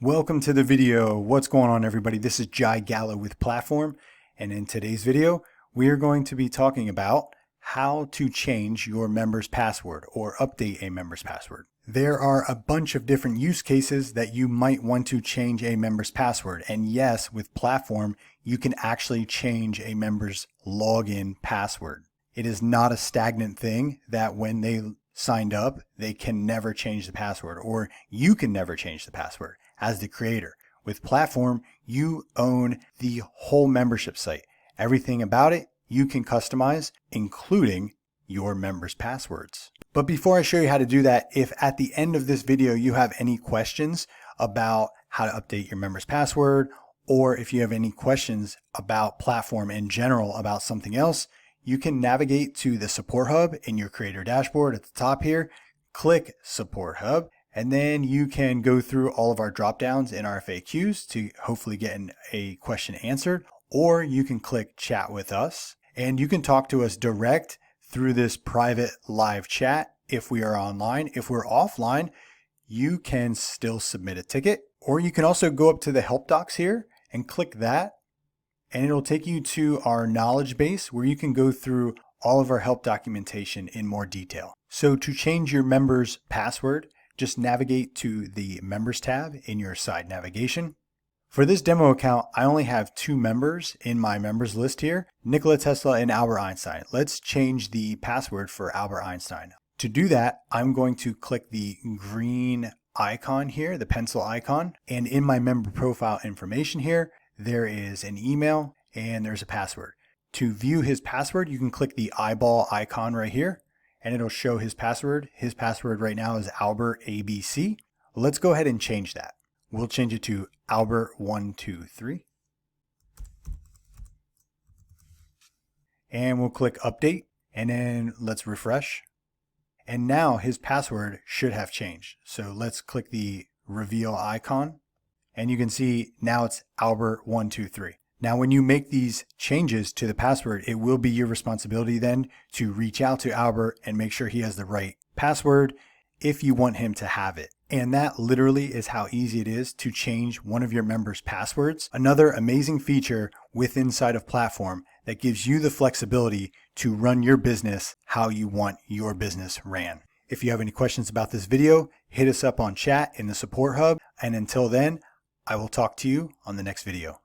Welcome to the video. What's going on, everybody? This is Jai Gallo with Platform, and in today's video we are going to be talking about how to change your member's password or update a member's password. There are a bunch of different use cases that you might want to change a member's password, and yes, with Platform you can actually change a member's login password. It is not a stagnant thing that when they signed up they can never change the password, or you can never change the password. As the creator, with Platform, you own the whole membership site. Everything about it you can customize, including your members' passwords. But before I show you how to do that, if at the end of this video you have any questions about how to update your members' password, or if you have any questions about Platform in general about something else, you can navigate to the Support Hub in your creator dashboard at the top here, click Support Hub, and then you can go through all of our drop downs in our FAQs to hopefully get a question answered, or you can click Chat with Us and you can talk to us direct through this private live chat if we are online. If we're offline, you can still submit a ticket, or you can also go up to the help docs here and click that, and it'll take you to our knowledge base where you can go through all of our help documentation in more detail. So to change your member's password, just navigate to the Members tab in your side navigation. For this demo account, I only have 2 members in my members list here, Nikola Tesla and Albert Einstein. Let's change the password for Albert Einstein. To do that, I'm going to click the green icon here, the pencil icon, and in my member profile information here, there is an email and there's a password. To view his password, you can click the eyeball icon right here, and it'll show his password. His password right now is Albert ABC. Let's go ahead and change that. We'll change it to Albert123. And we'll click update, and then let's refresh. And now his password should have changed. So let's click the reveal icon, and you can see now it's Albert123. Now, when you make these changes to the password, it will be your responsibility then to reach out to Albert and make sure he has the right password if you want him to have it. And that literally is how easy it is to change one of your members' passwords. Another amazing feature within inside of Platform that gives you the flexibility to run your business how you want your business ran. If you have any questions about this video, hit us up on chat in the Support Hub. And until then, I will talk to you on the next video.